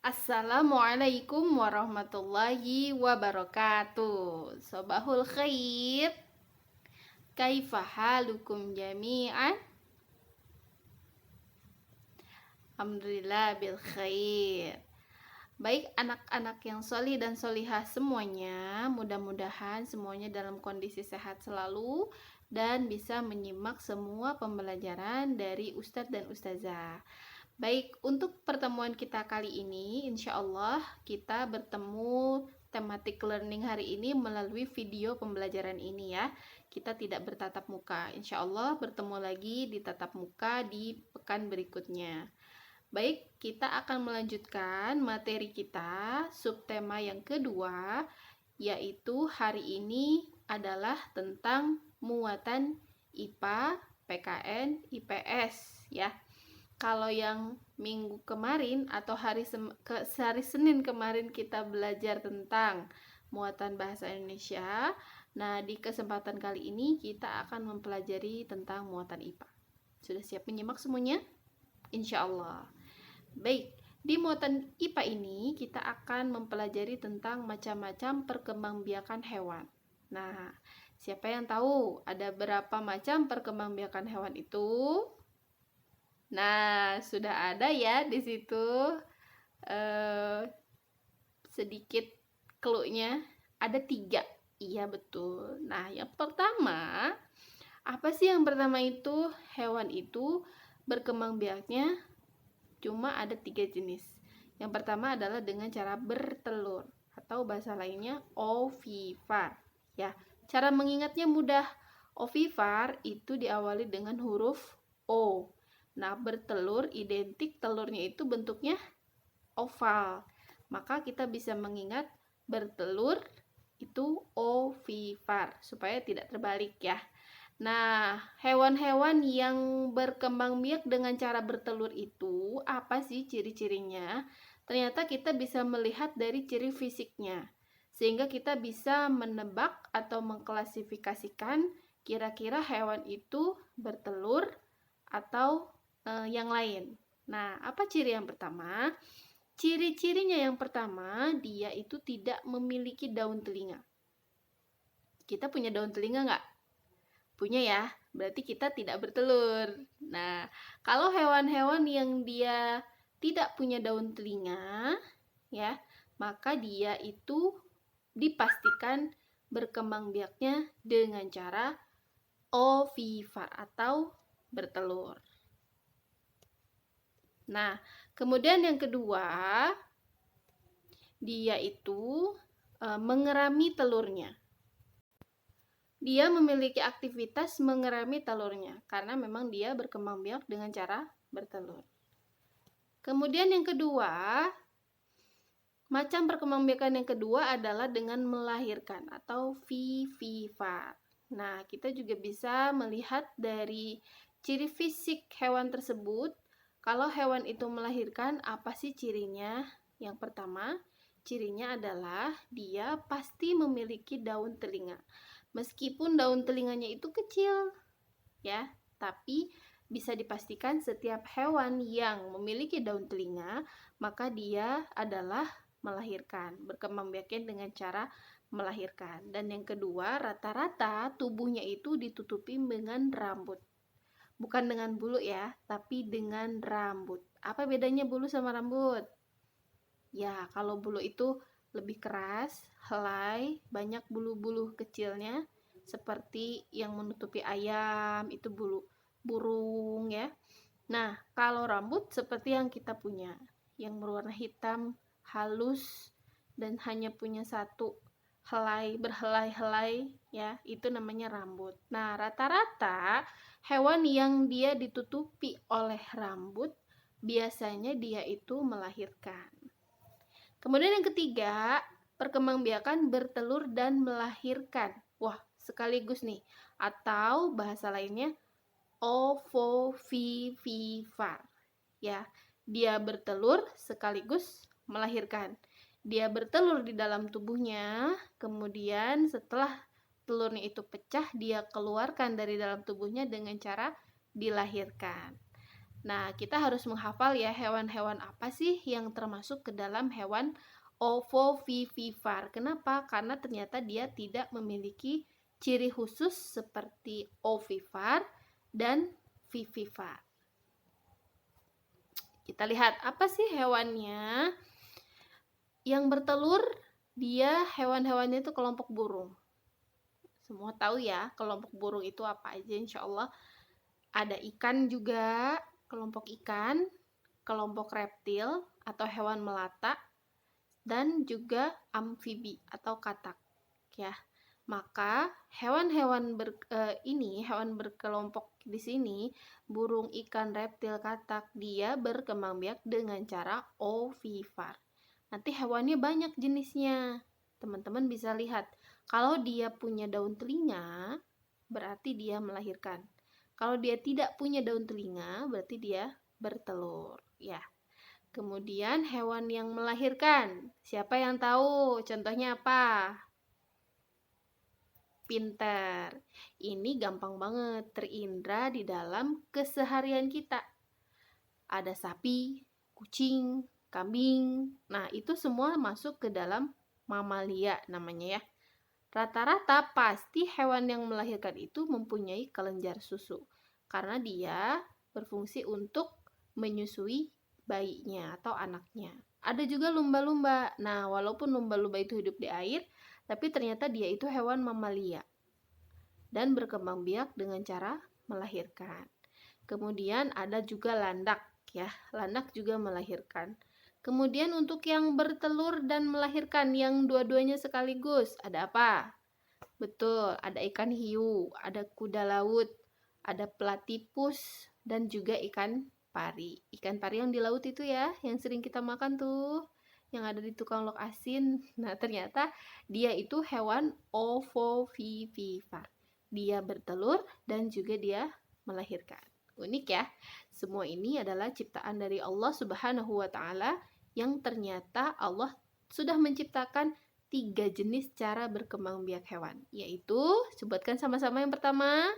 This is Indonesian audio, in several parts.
Assalamualaikum warahmatullahi wabarakatuh. Sobahul khair. Kaifa halukum jami'an? Alhamdulillah bil khair. Baik anak-anak yang solih dan solihah semuanya, mudah-mudahan semuanya dalam kondisi sehat selalu dan bisa menyimak semua pembelajaran dari Ustadz dan Ustazah. Baik, untuk pertemuan kita kali ini, insya Allah kita bertemu tematik learning hari ini melalui video pembelajaran ini ya. Kita tidak bertatap muka. Insya Allah bertemu lagi di tatap muka di pekan berikutnya. Baik, kita akan melanjutkan materi kita, subtema yang kedua, yaitu hari ini adalah tentang muatan IPA, PKN, IPS ya. Kalau yang minggu kemarin atau hari Senin kemarin kita belajar tentang muatan bahasa Indonesia. Nah, di kesempatan kali ini kita akan mempelajari tentang muatan IPA. Sudah siap menyimak semuanya? Insya Allah. Baik, di muatan IPA ini kita akan mempelajari tentang macam-macam perkembangbiakan hewan. Nah, siapa yang tahu ada berapa macam perkembangbiakan hewan itu? Nah, sudah ada ya di situ sedikit clue-nya. Ada 3. Iya, betul. Nah, yang pertama, apa sih yang pertama itu? Hewan itu berkembang biaknya cuma ada 3 jenis. Yang pertama adalah dengan cara bertelur atau bahasa lainnya ovivar. Ya, cara mengingatnya mudah. Ovivar itu diawali dengan huruf O. Nah, bertelur identik telurnya itu bentuknya oval. Maka kita bisa mengingat bertelur itu ovivar supaya tidak terbalik ya. Nah, hewan-hewan yang berkembang biak dengan cara bertelur itu apa sih ciri-cirinya? Ternyata kita bisa melihat dari ciri fisiknya. Sehingga kita bisa menebak atau mengklasifikasikan kira-kira hewan itu bertelur atau yang lain. Nah, apa ciri yang pertama? Ciri-cirinya yang pertama, dia itu tidak memiliki daun telinga. Kita punya daun telinga nggak? Punya ya, berarti kita tidak bertelur. Nah, kalau hewan-hewan yang dia tidak punya daun telinga, ya, maka dia itu dipastikan berkembang biaknya dengan cara ovivar atau bertelur. Nah, kemudian yang kedua, dia itu mengerami telurnya. Dia memiliki aktivitas mengerami telurnya karena memang dia berkembang biak dengan cara bertelur. Kemudian yang kedua, macam perkembangbiakan yang kedua adalah dengan melahirkan atau vivivar. Nah, kita juga bisa melihat dari ciri fisik hewan tersebut. Kalau hewan itu melahirkan, apa sih cirinya? Yang pertama, cirinya adalah dia pasti memiliki daun telinga. Meskipun daun telinganya itu kecil, ya, tapi bisa dipastikan setiap hewan yang memiliki daun telinga, maka dia adalah melahirkan, berkembang biaknya dengan cara melahirkan. Dan yang kedua, rata-rata tubuhnya itu ditutupi dengan rambut. Bukan dengan bulu ya, tapi dengan rambut. Apa bedanya bulu sama rambut? Ya, kalau bulu itu lebih keras, helai, banyak bulu-bulu kecilnya, seperti yang menutupi ayam, itu bulu burung ya. Nah, kalau rambut seperti yang kita punya, yang berwarna hitam, halus, dan hanya punya satu helai, berhelai-helai ya, itu namanya rambut. Nah, rata-rata hewan yang dia ditutupi oleh rambut, biasanya dia itu melahirkan. Kemudian yang ketiga, perkembangbiakan bertelur dan melahirkan. Wah, sekaligus nih. Atau bahasa lainnya ovovivivar. Ya, dia bertelur sekaligus melahirkan. Dia bertelur di dalam tubuhnya, kemudian setelah telurnya itu pecah, dia keluarkan dari dalam tubuhnya dengan cara dilahirkan. Nah, kita harus menghafal ya hewan-hewan apa sih yang termasuk ke dalam hewan ovovivipar. Kenapa? Karena ternyata dia tidak memiliki ciri khusus seperti ovipar dan vivipar. Kita lihat apa sih hewannya. Yang bertelur, dia hewan-hewannya itu kelompok burung. Semua tahu ya kelompok burung itu apa aja, insya Allah. Ada ikan juga, kelompok ikan, kelompok reptil atau hewan melata, dan juga amfibi atau katak ya. Maka hewan-hewan hewan berkelompok di sini, burung, ikan, reptil, katak, dia berkembang biak dengan cara ovipar. Nanti hewannya banyak jenisnya. Teman-teman bisa lihat, kalau dia punya daun telinga, berarti dia melahirkan. Kalau dia tidak punya daun telinga, berarti dia bertelur ya. Kemudian hewan yang melahirkan, siapa yang tahu? Contohnya apa? Pinter. Ini gampang banget terindra di dalam keseharian kita. Ada sapi, kucing, kambing. Nah, itu semua masuk ke dalam mamalia namanya ya. Rata-rata pasti hewan yang melahirkan itu mempunyai kelenjar susu. Karena dia berfungsi untuk menyusui bayinya atau anaknya. Ada juga lumba-lumba. Nah, walaupun lumba-lumba itu hidup di air, tapi ternyata dia itu hewan mamalia dan berkembang biak dengan cara melahirkan. Kemudian ada juga landak ya. Landak juga melahirkan. Kemudian untuk yang bertelur dan melahirkan yang dua-duanya sekaligus, ada apa? Betul, ada ikan hiu, ada kuda laut, ada platypus, dan juga ikan pari. Ikan pari yang di laut itu ya, yang sering kita makan tuh, yang ada di tukang lok asin. Nah, ternyata dia itu hewan ovovivipar. Dia bertelur dan juga dia melahirkan. Unik ya. Semua ini adalah ciptaan dari Allah Subhanahu wa taala yang ternyata Allah sudah menciptakan 3 jenis cara berkembang biak hewan, yaitu sebutkan sama-sama. Yang pertama,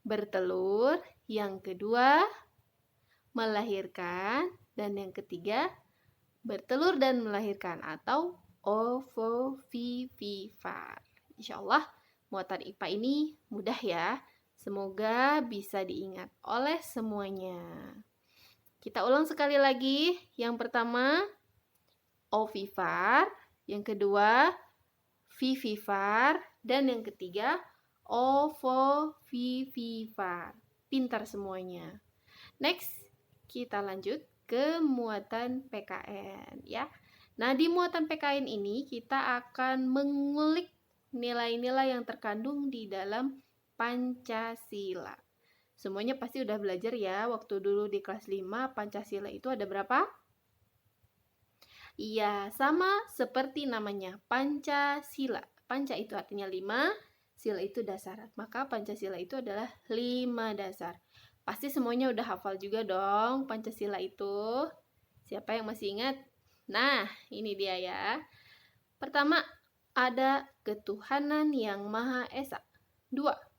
bertelur, yang kedua, melahirkan, dan yang ketiga, bertelur dan melahirkan atau ovovivipar. Insya Allah muatan IPA ini mudah ya. Semoga bisa diingat oleh semuanya. Kita ulang sekali lagi. Yang pertama, ovipar. Yang kedua, vivipar. Dan yang ketiga, ovovivipar. Pintar semuanya. Next, kita lanjut ke muatan PKN ya. Nah, di muatan PKN ini kita akan mengulik nilai-nilai yang terkandung di dalam Pancasila. Semuanya pasti udah belajar ya, waktu dulu di kelas 5 Pancasila itu ada berapa? Iya, sama seperti namanya, Pancasila. Panca itu artinya 5, sila itu dasar. Maka Pancasila itu adalah 5 dasar. Pasti semuanya udah hafal juga dong Pancasila itu. Siapa yang masih ingat? Nah, ini dia ya. Pertama, ada ketuhanan yang Maha Esa. 2.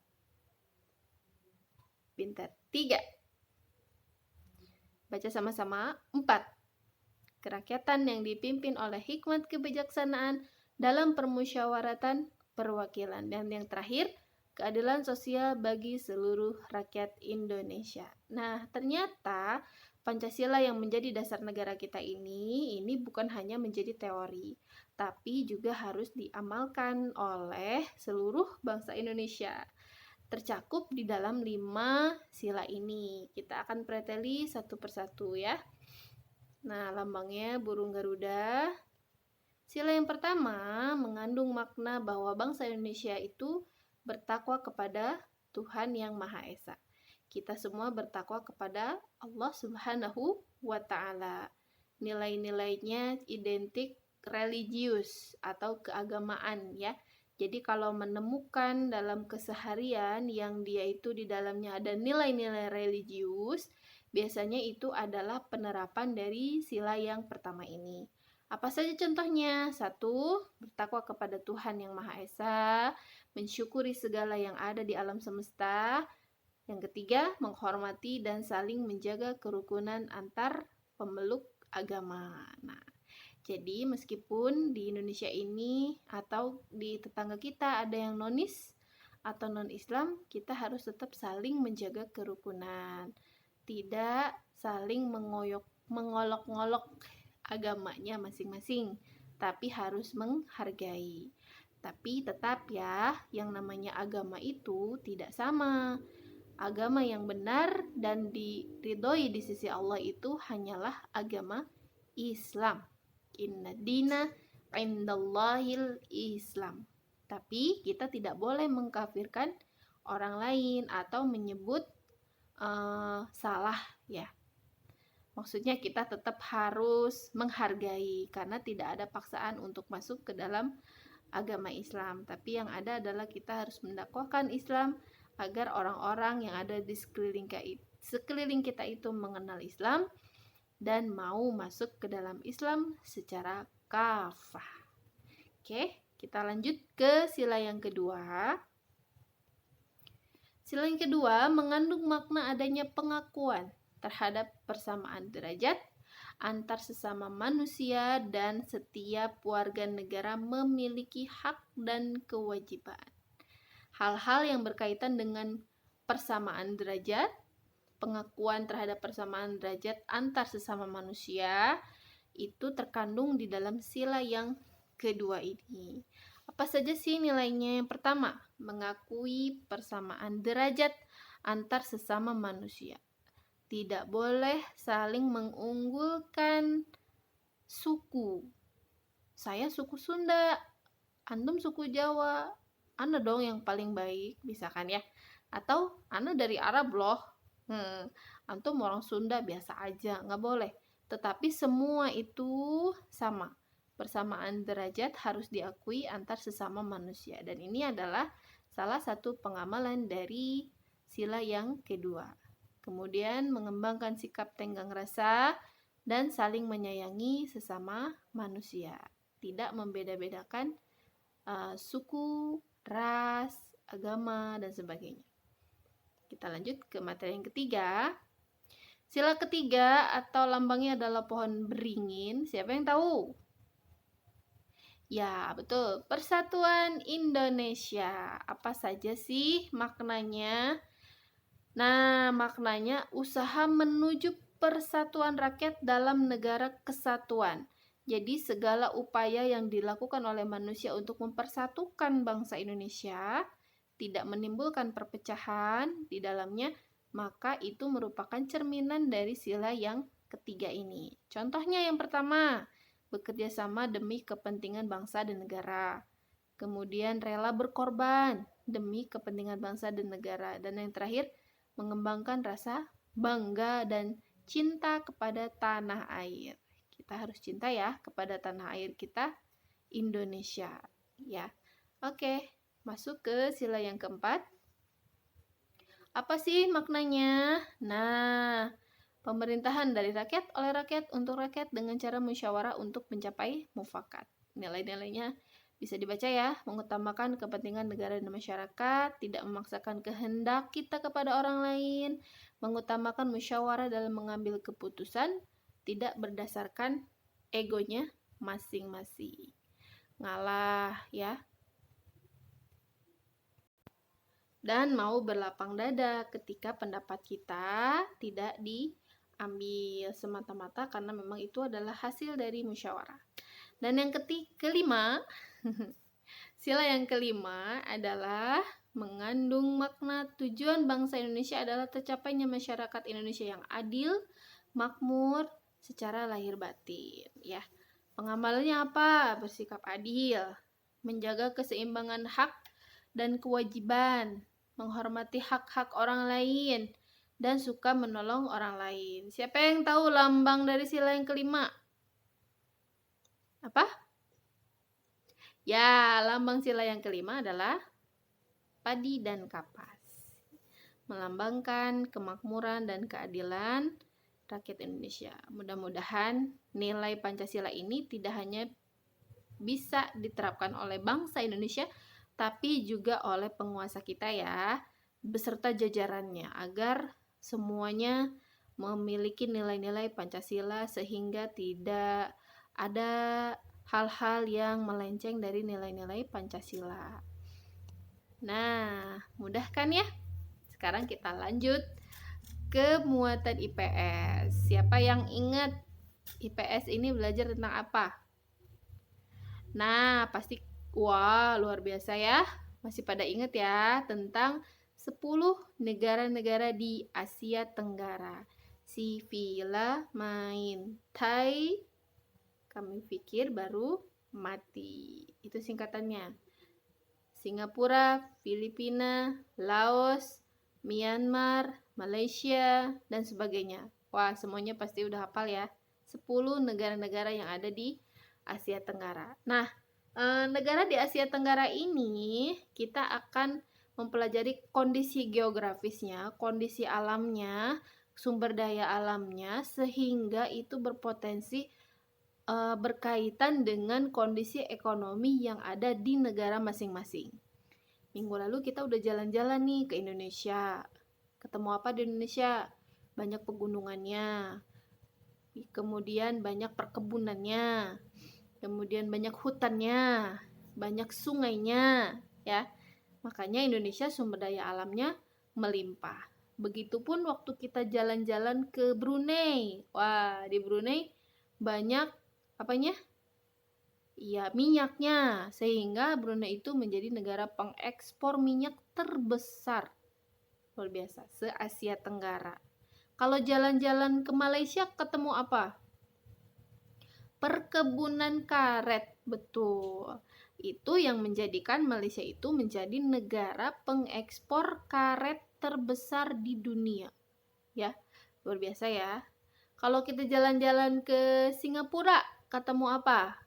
Pintar. 3. Baca sama-sama. 4. Kerakyatan yang dipimpin oleh hikmat kebijaksanaan dalam permusyawaratan perwakilan. Dan yang terakhir, keadilan sosial bagi seluruh rakyat Indonesia. Nah, ternyata Pancasila yang menjadi dasar negara kita ini bukan hanya menjadi teori, tapi juga harus diamalkan oleh seluruh bangsa Indonesia. Tercakup di dalam 5 sila ini. Kita akan preteli satu persatu ya. Nah, lambangnya burung Garuda. Sila yang pertama mengandung makna bahwa bangsa Indonesia itu bertakwa kepada Tuhan Yang Maha Esa. Kita semua bertakwa kepada Allah Subhanahu wa taala. Nilai-nilainya identik religius atau keagamaan ya. Jadi kalau menemukan dalam keseharian yang dia itu di dalamnya ada nilai-nilai religius, biasanya itu adalah penerapan dari sila yang pertama ini. Apa saja contohnya? 1. Bertakwa kepada Tuhan Yang Maha Esa, mensyukuri segala yang ada di alam semesta, Yang ketiga, menghormati dan saling menjaga kerukunan antar pemeluk agama. Nah, jadi meskipun di Indonesia ini atau di tetangga kita ada yang nonis atau non-Islam, kita harus tetap saling menjaga kerukunan. Tidak saling mengolok-ngolok agamanya masing-masing, tapi harus menghargai. Tapi tetap ya, yang namanya agama itu tidak sama. Agama yang benar dan diridhoi di sisi Allah itu hanyalah agama Islam. Inna dina indallahil Islam. Tapi kita tidak boleh mengkafirkan orang lain atau menyebut salah ya. Maksudnya kita tetap harus menghargai karena tidak ada paksaan untuk masuk ke dalam agama Islam. Tapi yang ada adalah kita harus mendakwahkan Islam agar orang-orang yang ada di sekeliling kita itu mengenal Islam dan mau masuk ke dalam Islam secara kafah. Oke, kita lanjut ke sila yang kedua. Sila yang kedua mengandung makna adanya pengakuan terhadap persamaan derajat antar sesama manusia dan setiap warga negara memiliki hak dan kewajiban. Hal-hal yang berkaitan dengan persamaan derajat, pengakuan terhadap persamaan derajat antar sesama manusia itu terkandung di dalam sila yang kedua ini. Apa saja sih nilainya? Yang pertama, mengakui persamaan derajat antar sesama manusia. Tidak boleh saling mengunggulkan suku. Saya suku Sunda, antum suku Jawa, Ana dong yang paling baik, bisa kan ya? Atau Ana dari Arab loh, antum orang Sunda biasa aja, nggak boleh. Tetapi semua itu sama. Persamaan derajat harus diakui antar sesama manusia. Dan ini adalah salah satu pengamalan dari sila yang kedua. Kemudian mengembangkan sikap tenggang rasa dan saling menyayangi sesama manusia. Tidak membeda-bedakan suku, ras, agama, dan sebagainya. Kita lanjut ke materi yang ketiga. Sila ketiga atau lambangnya adalah pohon beringin. Siapa yang tahu? Ya, betul. Persatuan Indonesia. Apa saja sih maknanya? Nah, maknanya usaha menuju persatuan rakyat dalam negara kesatuan. Jadi segala upaya yang dilakukan oleh manusia untuk mempersatukan bangsa Indonesia tidak menimbulkan perpecahan di dalamnya, maka itu merupakan cerminan dari sila yang ketiga ini. Contohnya yang pertama, bekerja sama demi kepentingan bangsa dan negara. Kemudian rela berkorban demi kepentingan bangsa dan negara. Dan yang terakhir, mengembangkan rasa bangga dan cinta kepada tanah air. Kita harus cinta ya kepada tanah air kita, Indonesia. Ya, oke. Masuk ke sila yang keempat. Apa sih maknanya? Nah, pemerintahan dari rakyat, oleh rakyat, untuk rakyat dengan cara musyawarah untuk mencapai mufakat. Nilai-nilainya bisa dibaca ya, mengutamakan kepentingan negara dan masyarakat, tidak memaksakan kehendak kita kepada orang lain, mengutamakan musyawarah dalam mengambil keputusan, tidak berdasarkan egonya masing-masing. Ngalah ya. Dan mau berlapang dada ketika pendapat kita tidak diambil semata-mata karena memang itu adalah hasil dari musyawarah. Dan yang kelima, sila yang kelima adalah mengandung makna tujuan bangsa Indonesia adalah tercapainya masyarakat Indonesia yang adil, makmur secara lahir batin. Ya, pengamalannya apa? Bersikap adil, menjaga keseimbangan hak dan kewajiban, menghormati hak-hak orang lain, dan suka menolong orang lain. Siapa yang tahu lambang dari sila yang kelima? Apa? Ya, lambang sila yang kelima adalah padi dan kapas. Melambangkan kemakmuran dan keadilan rakyat Indonesia. Mudah-mudahan nilai Pancasila ini tidak hanya bisa diterapkan oleh bangsa Indonesia, tapi juga oleh penguasa kita ya. beserta jajarannya agar semuanya memiliki nilai-nilai Pancasila sehingga tidak ada hal-hal yang melenceng dari nilai-nilai Pancasila. Nah, mudah kan ya? Sekarang kita lanjut ke muatan IPS. Siapa yang ingat IPS ini belajar tentang apa? Nah, pasti wah, luar biasa ya. Masih pada ingat ya tentang 10 negara-negara di Asia Tenggara. Si Vila main Thai, kami pikir baru mati. Itu singkatannya. Singapura, Filipina, Laos, Myanmar, Malaysia, dan sebagainya. Wah, semuanya pasti udah hafal ya. 10 negara-negara yang ada di Asia Tenggara. Nah, negara di Asia Tenggara ini kita akan mempelajari kondisi geografisnya, kondisi alamnya, sumber daya alamnya, sehingga itu berpotensi berkaitan dengan kondisi ekonomi yang ada di negara masing-masing. Minggu lalu kita udah jalan-jalan nih ke Indonesia. Ketemu apa di Indonesia? Banyak pegunungannya, kemudian banyak perkebunannya, kemudian banyak hutannya, banyak sungainya, ya. Makanya Indonesia sumber daya alamnya melimpah. Begitupun waktu kita jalan-jalan ke Brunei. Wah, di Brunei banyak apanya? Ya, minyaknya. Sehingga Brunei itu menjadi negara pengekspor minyak terbesar. Luar biasa, se-Asia Tenggara. Kalau jalan-jalan ke Malaysia ketemu apa? Perkebunan karet, betul. Itu yang menjadikan Malaysia itu menjadi negara pengekspor karet terbesar di dunia. Ya, luar biasa ya. Kalau kita jalan-jalan ke Singapura, ketemu apa?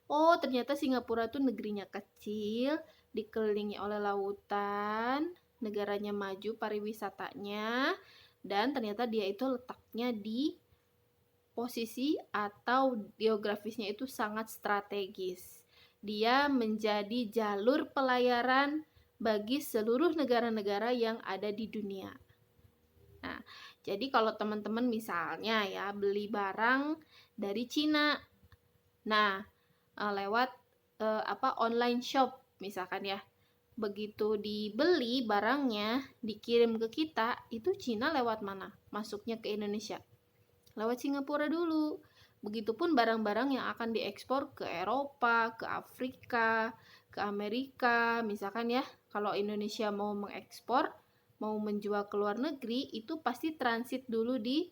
Oh, ternyata Singapura tuh negerinya kecil, dikelilingi oleh lautan, negaranya maju pariwisatanya, dan ternyata dia itu letaknya di posisi atau geografisnya itu sangat strategis. Dia menjadi jalur pelayaran bagi seluruh negara-negara yang ada di dunia. Nah, jadi kalau teman-teman misalnya ya beli barang dari Cina, nah lewat online shop misalkan ya, begitu dibeli barangnya dikirim ke kita, itu Cina lewat mana? Masuknya ke Indonesia lewat Singapura dulu. Begitupun barang-barang yang akan diekspor ke Eropa, ke Afrika, ke Amerika, misalkan ya, kalau Indonesia mau mengekspor, mau menjual ke luar negeri, itu pasti transit dulu di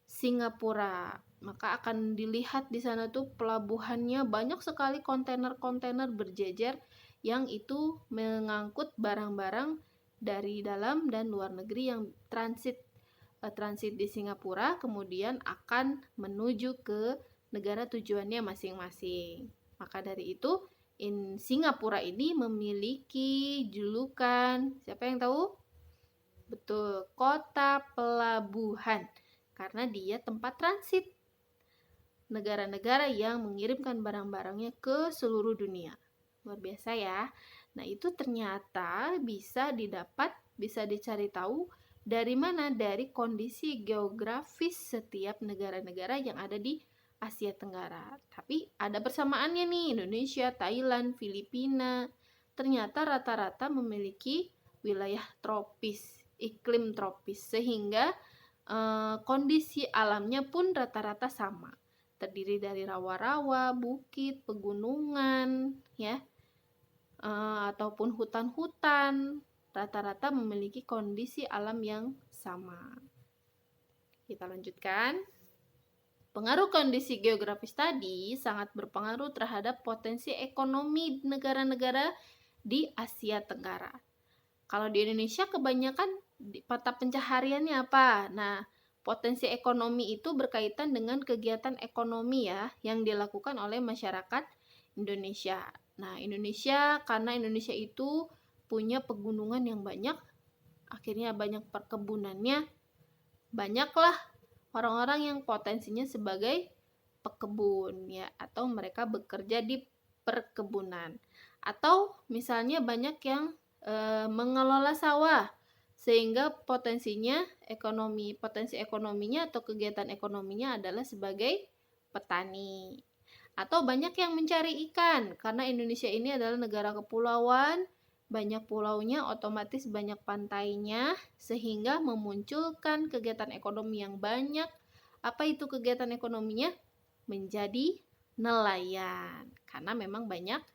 Singapura. Maka akan dilihat di sana tuh pelabuhannya banyak sekali kontainer-kontainer berjejer yang itu mengangkut barang-barang dari dalam dan luar negeri yang transit di Singapura, kemudian akan menuju ke negara tujuannya masing-masing. Maka dari itu, Singapura ini memiliki julukan, siapa yang tahu? Betul, kota pelabuhan, karena dia tempat transit negara-negara yang mengirimkan barang-barangnya ke seluruh dunia. Luar biasa ya. Nah, itu ternyata bisa didapat, bisa dicari tahu dari mana? Dari kondisi geografis setiap negara-negara yang ada di Asia Tenggara. Tapi ada persamaannya nih, Indonesia, Thailand, Filipina. Ternyata rata-rata memiliki wilayah tropis, iklim tropis, sehingga kondisi alamnya pun rata-rata sama. Terdiri dari rawa-rawa, bukit, pegunungan, ya, ataupun hutan-hutan. Rata-rata memiliki kondisi alam yang sama. Kita lanjutkan. Pengaruh kondisi geografis tadi sangat berpengaruh terhadap potensi ekonomi negara-negara di Asia Tenggara. Kalau di Indonesia kebanyakan mata pencahariannya apa? Nah, potensi ekonomi itu berkaitan dengan kegiatan ekonomi ya yang dilakukan oleh masyarakat Indonesia. Nah, Indonesia karena Indonesia itu punya pegunungan yang banyak, akhirnya banyak perkebunannya, banyaklah orang-orang yang potensinya sebagai pekebun ya, atau mereka bekerja di perkebunan, atau misalnya banyak yang mengelola sawah, sehingga potensi ekonominya atau kegiatan ekonominya adalah sebagai petani. Atau banyak yang mencari ikan, karena Indonesia ini adalah negara kepulauan, banyak pulaunya, otomatis banyak pantainya, sehingga memunculkan kegiatan ekonomi yang banyak. Apa itu kegiatan ekonominya? Menjadi nelayan, karena memang banyak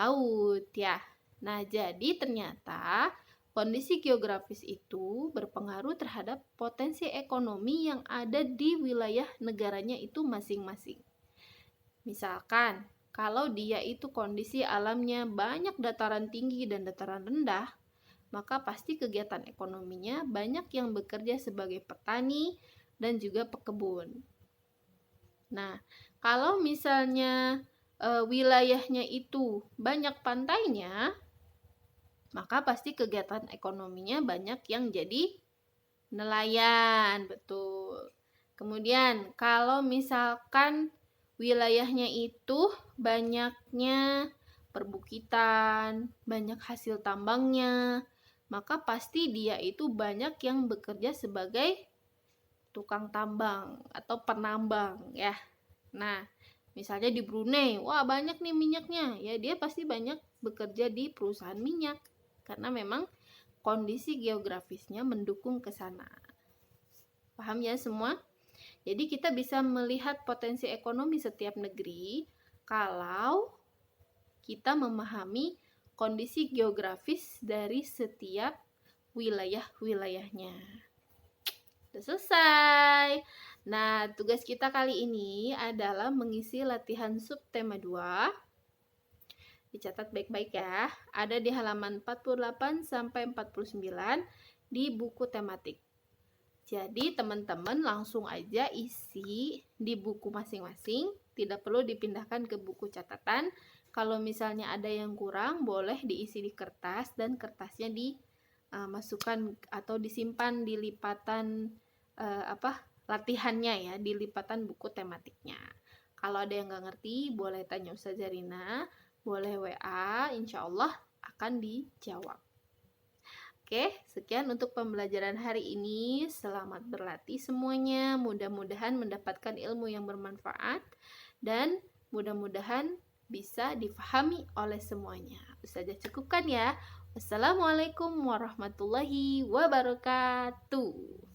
laut ya. Nah, jadi ternyata kondisi geografis itu berpengaruh terhadap potensi ekonomi yang ada di wilayah negaranya itu masing-masing. Misalkan, kalau dia itu kondisi alamnya banyak dataran tinggi dan dataran rendah, maka pasti kegiatan ekonominya banyak yang bekerja sebagai petani dan juga pekebun. Nah, kalau misalnya wilayahnya itu banyak pantainya, maka pasti kegiatan ekonominya banyak yang jadi nelayan, betul. Kemudian, kalau misalkan wilayahnya itu banyaknya perbukitan, banyak hasil tambangnya, maka pasti dia itu banyak yang bekerja sebagai tukang tambang atau penambang ya. Nah, misalnya di Brunei, wah banyak nih minyaknya, ya dia pasti banyak bekerja di perusahaan minyak karena memang kondisi geografisnya mendukung ke sana. Paham ya semua? Jadi kita bisa melihat potensi ekonomi setiap negeri kalau kita memahami kondisi geografis dari setiap wilayah-wilayahnya. Sudah selesai. Nah, tugas kita kali ini adalah mengisi latihan subtema 2. Dicatat baik-baik ya. Ada di halaman 48 sampai 49 di buku tematik. Jadi teman-teman langsung aja isi di buku masing-masing, tidak perlu dipindahkan ke buku catatan. Kalau misalnya ada yang kurang, boleh diisi di kertas dan kertasnya dimasukkan atau disimpan di lipatan latihannya ya, di lipatan buku tematiknya. Kalau ada yang nggak ngerti, boleh tanya Ustazah Rina, boleh WA, insya Allah akan dijawab. Oke, sekian untuk pembelajaran hari ini. Selamat berlatih semuanya. Mudah-mudahan mendapatkan ilmu yang bermanfaat dan mudah-mudahan bisa difahami oleh semuanya. Ustazah cukupkan ya. Wassalamualaikum warahmatullahi wabarakatuh.